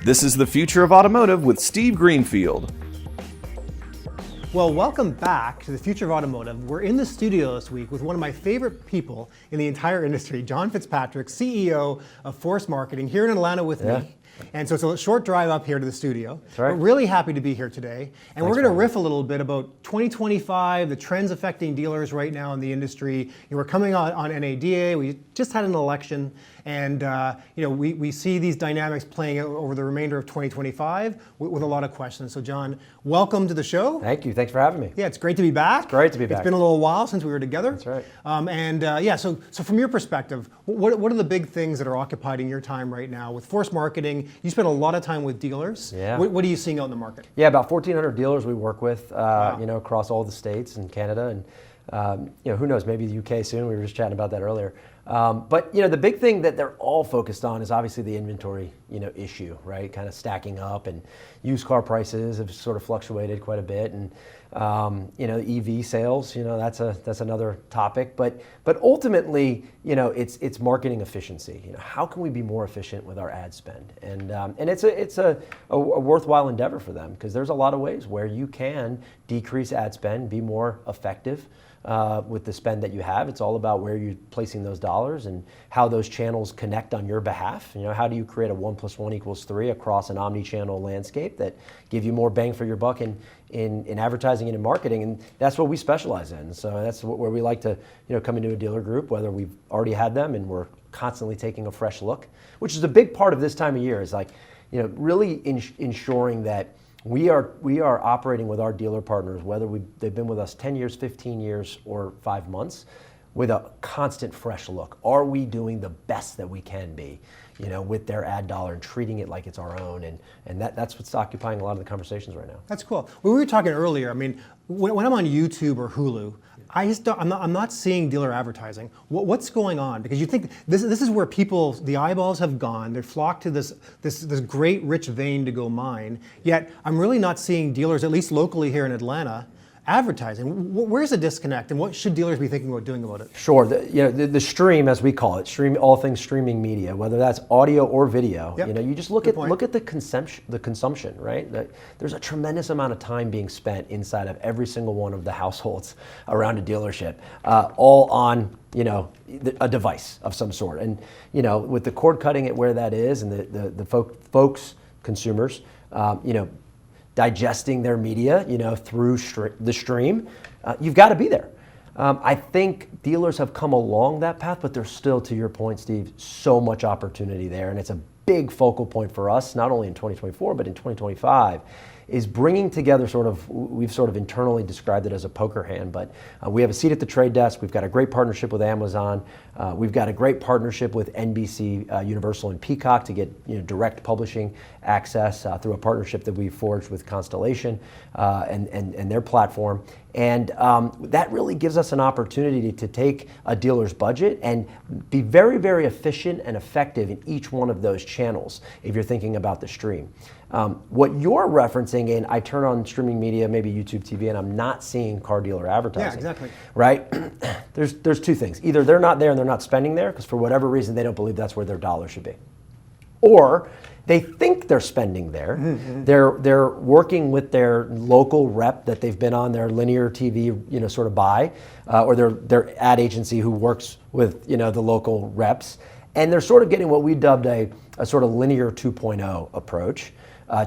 This is the Future of Automotive with Steve Greenfield. Well, welcome back to the Future of Automotive. We're in the studio this week with one of my favorite people in the entire industry, John Fitzpatrick, CEO of Force Marketing, here in Atlanta with me. And so it's a short drive up here to the studio. That's right. We're really happy to be here today. And we're going to riff a little bit about 2025, the trends affecting dealers right now in the industry. We're coming on NADA. We just had an election. And we see these dynamics playing out over the remainder of 2025 with a lot of questions. So John, welcome to the show. Thank you. Thanks for having me. Yeah, it's great to be back. Great to be back. It's been a little while since we were together. That's right. So from your perspective, what are the big things that are occupying your time right now with Force Marketing? You spend a lot of time with dealers. Yeah. What are you seeing out in the market? Yeah, about 1,400 dealers we work with, across all the states and Canada, and who knows, maybe the UK soon. We were just chatting about that earlier. But the big thing that they're all focused on is obviously the inventory, issue, right? Kind of stacking up, and used car prices have sort of fluctuated quite a bit, and EV sales, that's another topic. But ultimately, it's marketing efficiency. How can we be more efficient with our ad spend? And it's a worthwhile endeavor for them, because there's a lot of ways where you can decrease ad spend, be more effective with the spend that you have. It's all about where you're placing those dollars and how those channels connect on your behalf. How do you create a 1 + 1 = 3 across an omni-channel landscape that give you more bang for your buck in advertising and in marketing? And that's what we specialize in. So that's where we like to come into a dealer group, whether we've already had them and we're constantly taking a fresh look, which is a big part of this time of year, is really ensuring that we are operating with our dealer partners, whether they've been with us 10 years, 15 years, or 5 months, with a constant fresh look. Are we doing the best that we can be, with their ad dollar, and treating it like it's our own? And that's what's occupying a lot of the conversations right now. That's cool. Well, we were talking earlier. I mean, when I'm on YouTube or Hulu, I'm not seeing dealer advertising. What's going on? Because you think this is where the eyeballs have gone. They're flocked to this great rich vein to go mine. Yet I'm really not seeing dealers, at least locally here in Atlanta, advertising. Where's the disconnect, and what should dealers be thinking about doing about it? Sure. The stream, as we call it, all things streaming media, whether that's audio or video. Yep. You just look at the consumption, right? There's a tremendous amount of time being spent inside of every single one of the households around a dealership, all on a device of some sort. And with the cord cutting at where that is, and the consumers, digesting their media, through the stream, you've got to be there. I think dealers have come along that path, but there's still, to your point, Steve, so much opportunity there, and it's a big focal point for us, not only in 2024, but in 2025, is bringing together we've sort of internally described it as a poker hand, but we have a seat at the trade desk. We've got a great partnership with Amazon. We've got a great partnership with NBC, Universal, and Peacock to get direct publishing access through a partnership that we forged with Constellation and their platform. And that really gives us an opportunity to take a dealer's budget and be very, very efficient and effective in each one of those channels, if you're thinking about the stream. What you're referencing, and I turn on streaming media, maybe YouTube TV, and I'm not seeing car dealer advertising. Yeah, exactly. Right? There's two things. Either they're not there and they're not spending there, because for whatever reason they don't believe that's where their dollar should be. Or they think they're spending there. Mm-hmm. They're working with their local rep that they've been on their linear TV, sort of buy, or their ad agency who works with, the local reps. And they're sort of getting what we dubbed a sort of linear 2.0 approach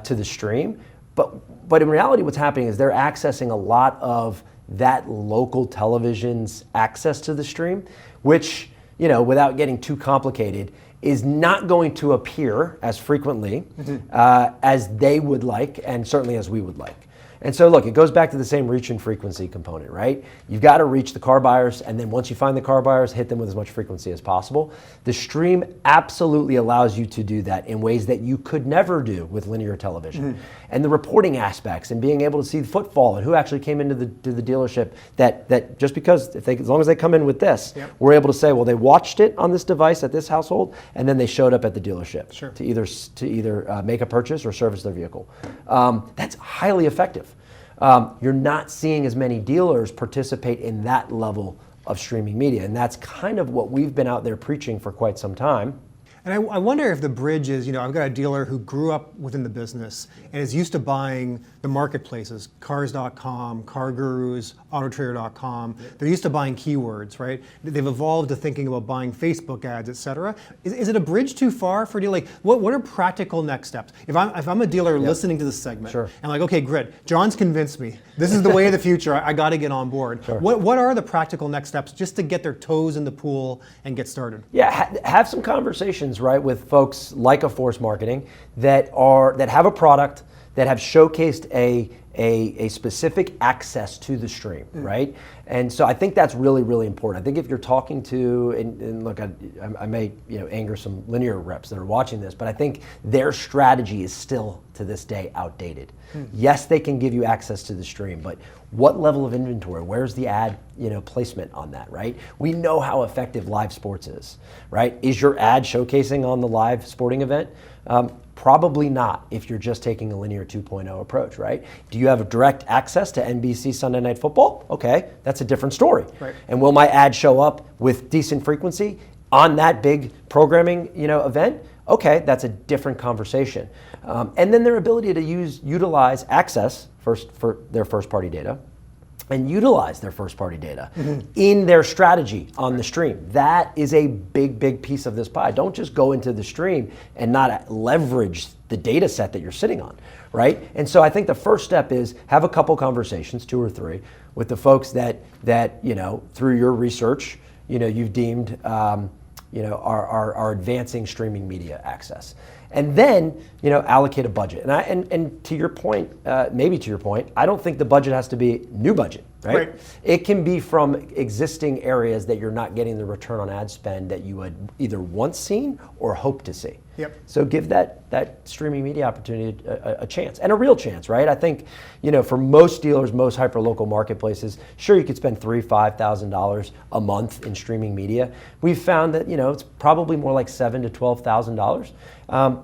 to the stream. But in reality, what's happening is they're accessing a lot of that local television's access to the stream, which, without getting too complicated, is not going to appear as frequently as they would like, and certainly as we would like. And so look, it goes back to the same reach and frequency component, right? You've got to reach the car buyers, and then once you find the car buyers, hit them with as much frequency as possible. The stream absolutely allows you to do that in ways that you could never do with linear television. Mm-hmm. And the reporting aspects and being able to see the footfall and who actually came into the dealership, that just because, as long as they come in with this, yep, we're able to say, well, they watched it on this device at this household, and then they showed up at the dealership, sure, to either make a purchase or service their vehicle. That's highly effective. You're not seeing as many dealers participate in that level of streaming media, and that's kind of what we've been out there preaching for quite some time. And I wonder if the bridge is, I've got a dealer who grew up within the business and is used to buying the marketplaces, cars.com, car gurus, autotrader.com. They're used to buying keywords, right? They've evolved to thinking about buying Facebook ads, et cetera. Is it a bridge too far for a dealer? Like, what are practical next steps? If I'm a dealer listening to this segment, Sure. and like, okay, Grit, John's convinced me. This is the way of the future. I got to get on board. Sure. What are the practical next steps just to get their toes in the pool and get started? Yeah, have some conversations, right, with folks like a Force Marketing that have a product, that have showcased a specific access to the stream, right? And so I think that's really, really important. I think if you're talking to, and look, I may anger some linear reps that are watching this, but I think their strategy is still to this day outdated. Yes, they can give you access to the stream, but what level of inventory? Where's the ad placement on that, right? We know how effective live sports is, right? Is your ad showcasing on the live sporting event? Probably not if you're just taking a linear 2.0 approach, right? Do you have direct access to NBC Sunday Night Football? Okay, that's a different story. Right. And will my ad show up with decent frequency on that big programming event? Okay, that's a different conversation. And then their ability to utilize access first for their first party data and utilize their first party data in their strategy on the stream. That is a big, big piece of this pie. Don't just go into the stream and not leverage the data set that you're sitting on, right? And so I think the first step is have a couple conversations, 2 or 3, with the folks that through your research, you've deemed are advancing streaming media access. And then, allocate a budget. And to your point, maybe to your point, I don't think the budget has to be new budget, right? It can be from existing areas that you're not getting the return on ad spend that you had either once seen or hope to see. Yep. So give that streaming media opportunity a chance, and a real chance, right? I think, for most dealers, most hyperlocal marketplaces, sure, you could spend $3,000-$5,000 a month in streaming media. We've found that, it's probably more like $7,000 to $12,000.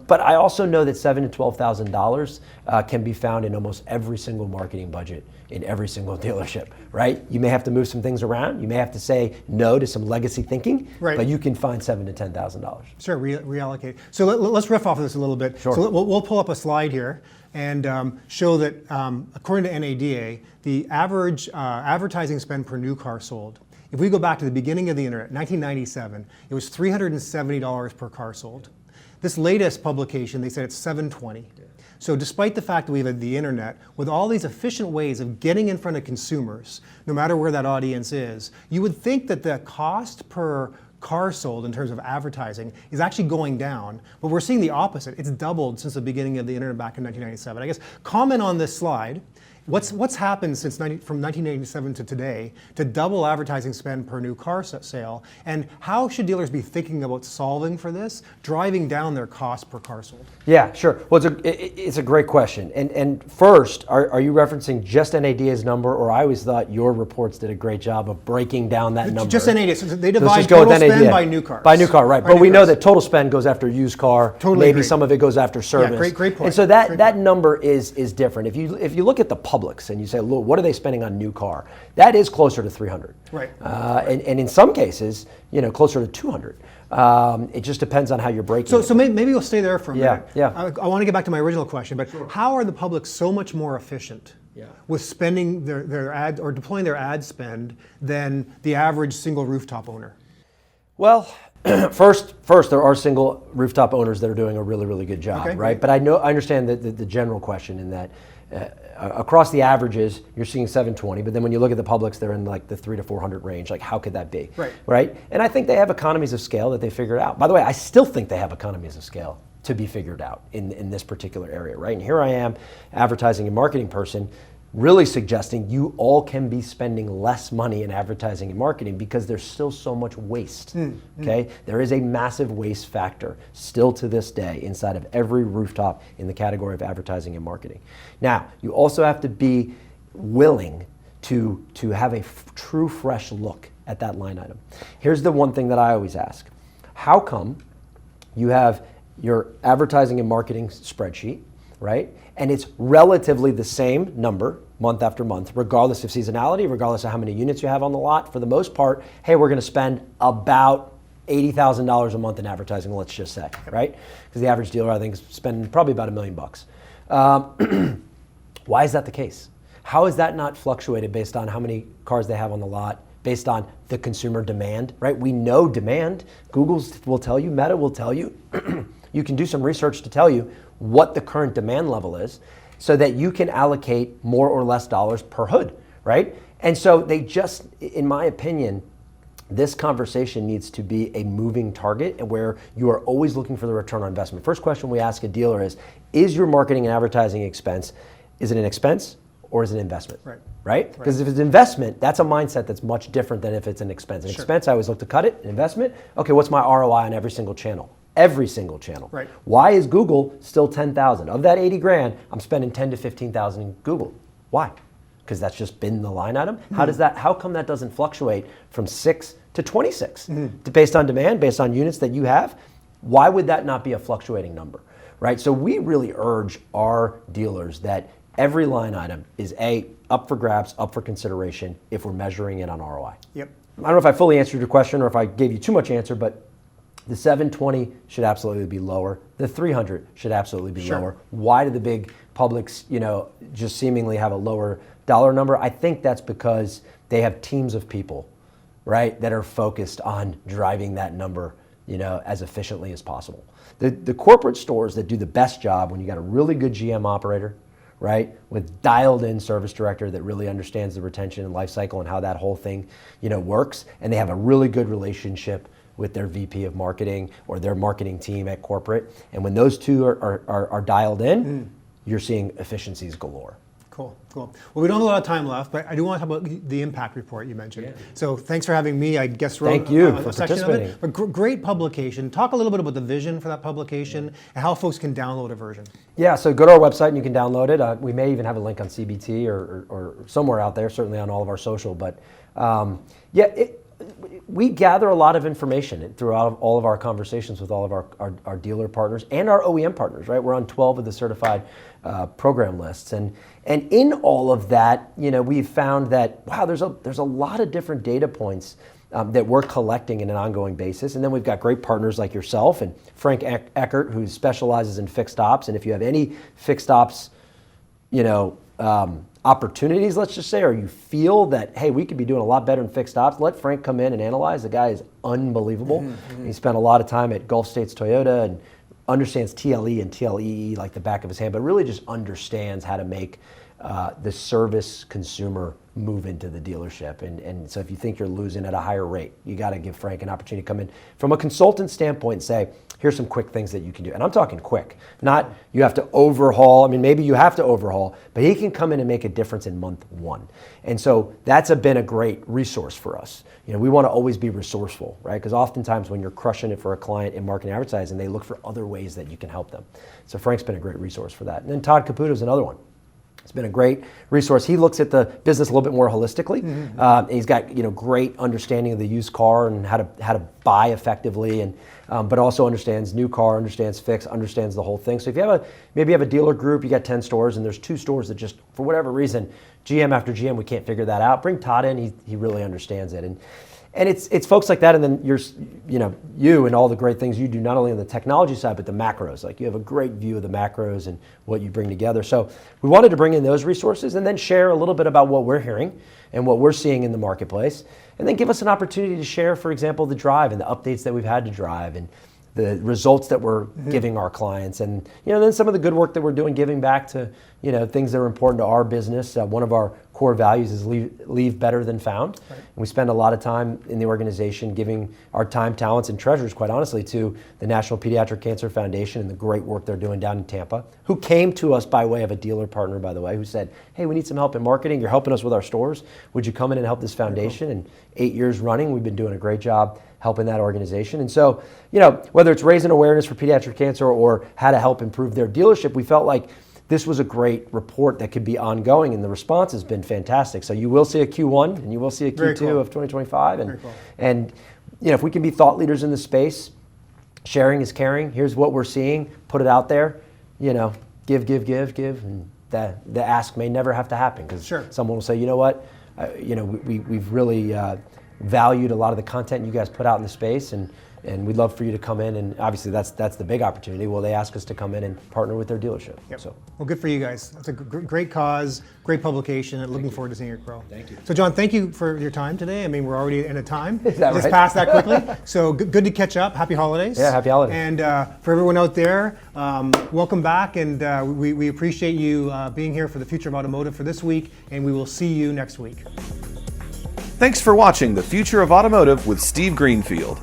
But I also know that $7,000 to $12,000 can be found in almost every single marketing budget in every single dealership, right? You may have to move some things around. You may have to say no to some legacy thinking, right, but you can find $7,000 to $10,000. Sure, reallocate. So let's riff off of this a little bit. Sure. So we'll pull up a slide here and show that according to NADA, the average advertising spend per new car sold, if we go back to the beginning of the internet, 1997, it was $370 per car sold. This latest publication, they said it's $720. So despite the fact that we've had the internet, with all these efficient ways of getting in front of consumers, no matter where that audience is, you would think that the cost per car sold in terms of advertising is actually going down, but we're seeing the opposite. It's doubled since the beginning of the internet back in 1997. I guess comment on this slide. What's happened since from 1987 to today to double advertising spend per new car sale, and how should dealers be thinking about solving for this, driving down their cost per car sold? Yeah, sure. Well, it's a great question. And first, are you referencing just NADA's number, or I always thought your reports did a great job of breaking down that number? Just NADA. So they divide Let's just go total with spend NADA. by new cars. By new car, right. But we know that total spend goes after used car. Totally Maybe agree. some of it goes after service. Yeah, great point. And so that number is different. If you look at the Publix and you say, look, what are they spending on new car? That is closer to 300. Right. And in some cases, closer to 200. It just depends on how you're breaking it. So maybe we'll stay there for a minute. Yeah. I want to get back to my original question, but how are the Publix so much more efficient with spending their ad or deploying their ad spend than the average single rooftop owner? Well, first, there are single rooftop owners that are doing a really, really good job, Okay, right? great. But I understand the general question in that across the averages, you're seeing 720, but then when you look at the Publix, they're in like the 300 to 400 range. Like, how could that be? Right? And I think they have economies of scale that they figured out. By the way, I still think they have economies of scale to be figured out in this particular area, right? And here I am, advertising and marketing person, really suggesting you all can be spending less money in advertising and marketing because there's still so much waste, okay? There is a massive waste factor still to this day inside of every rooftop in the category of advertising and marketing. Now, you also have to be willing to have a true fresh look at that line item. Here's the one thing that I always ask. How come you have your advertising and marketing spreadsheet, right? And it's relatively the same number month after month, regardless of seasonality, regardless of how many units you have on the lot. For the most part, hey, we're going to spend about $80,000 a month in advertising, let's just say, right? Because the average dealer, I think, is spending probably about $1 million bucks. Why is that the case? How is that not fluctuated based on how many cars they have on the lot, based on the consumer demand, right? We know demand. Google will tell you, Meta will tell you. You can do some research to tell you what the current demand level is so that you can allocate more or less dollars per hood, right? And so they just, in my opinion, this conversation needs to be a moving target and where you are always looking for the return on investment. First question we ask a dealer is your marketing and advertising expense, is it an expense or is it an investment? Right? Because if it's an investment, that's a mindset that's much different than if it's an expense. An expense, I always look to cut it. An investment, okay, what's my ROI on every single channel? Every single channel. Right. Why is Google still 10,000? Of that 80 grand, I'm spending 10 to 15,000 in Google. Why? Because that's just been the line item. How come that doesn't fluctuate from 6 to 26? Based on demand, based on units that you have? Why would that not be a fluctuating number? Right? So we really urge our dealers that every line item is up for grabs, up for consideration if we're measuring it on ROI. Yep. I don't know if I fully answered your question or if I gave you too much answer, but the 720 should absolutely be lower. The 300 should absolutely be lower. Why do the big publics, just seemingly have a lower dollar number? I think that's because they have teams of people, right, that are focused on driving that number, as efficiently as possible. The corporate stores that do the best job when you got a really good GM operator, right, with dialed in service director that really understands the retention and life cycle and how that whole thing, works, and they have a really good relationship with their VP of marketing or their marketing team at corporate. And when those two are dialed in, you're seeing efficiencies galore. Cool. Well, we don't have a lot of time left, but I do want to talk about the impact report you mentioned. Yeah. So thanks for having me. I guess Thank you a for section participating. of it. But great publication. Talk a little bit about the vision for that publication and how folks can download a version. Yeah, so go to our website and you can download it. We may even have a link on CBT or somewhere out there, certainly on all of our social. But we gather a lot of information throughout all of our conversations with all of our dealer partners and our OEM partners, right? We're on 12 of the certified program lists. And in all of that, we've found that, wow, there's a lot of different data points that we're collecting in an ongoing basis. And then we've got great partners like yourself and Frank Eckert, who specializes in fixed ops. And if you have any fixed ops, opportunities, let's just say, or you feel that, hey, we could be doing a lot better in fixed ops, let Frank come in and analyze. The guy is unbelievable. He spent a lot of time at Gulf States Toyota and understands TLE and TLEE like the back of his hand, but really just understands how to make the service consumer move into the dealership. And so if you think you're losing at a higher rate, you got to give Frank an opportunity to come in from a consultant standpoint and say, here's some quick things that you can do. And I'm talking quick, not you have to overhaul. I mean, maybe you have to overhaul, but he can come in and make a difference in month one. And so that's been a great resource for us. We want to always be resourceful, right? Because oftentimes when you're crushing it for a client in marketing and advertising, they look for other ways that you can help them. So Frank's been a great resource for that. And then Todd Caputo is another one. It's been a great resource. He looks at the business a little bit more holistically. He's got great understanding of the used car and how to buy effectively, and but also understands new car, understands fix, understands the whole thing. So if you have maybe you have a dealer group, you got 10 stores, and there's 2 stores that just for whatever reason, GM after GM, we can't figure that out. Bring Todd in; he really understands it. And it's folks like that, and then you and all the great things you do, not only on the technology side, but the macros. Like you have a great view of the macros and what you bring together. So we wanted to bring in those resources and then share a little bit about what we're hearing and what we're seeing in the marketplace. And then give us an opportunity to share, for example, the drive and the updates that we've had to drive and the results that we're giving our clients, and then some of the good work that we're doing, giving back to things that are important to our business. One of our core values is leave better than found. Right. And we spend a lot of time in the organization giving our time, talents, and treasures, quite honestly, to the National Pediatric Cancer Foundation and the great work they're doing down in Tampa, who came to us by way of a dealer partner, by the way, who said, hey, we need some help in marketing. You're helping us with our stores. Would you come in and help this foundation? And 8 years running, we've been doing a great job helping that organization. And so, whether it's raising awareness for pediatric cancer or how to help improve their dealership, we felt like this was a great report that could be ongoing, and the response has been fantastic. So you will see a Q1 and you will see a Q2 of 2025. And if we can be thought leaders in the space, sharing is caring. Here's what we're seeing, put it out there, give, and the ask may never have to happen because someone will say, you know what, we've really valued a lot of the content you guys put out in the space, and And we'd love for you to come in, and obviously that's the big opportunity. Well, they ask us to come in and partner with their dealership. Yep. So, Well, good for you guys. That's a great cause, great publication, and looking forward to seeing it grow. Thank you. So, John, thank you for your time today. I mean, we're already in a time. Is that Just right? passed that quickly. So good to catch up. Happy holidays. Yeah, happy holidays. And for everyone out there, welcome back, and we appreciate you being here for the Future of Automotive for this week, and we will see you next week. Thanks for watching The Future of Automotive with Steve Greenfield.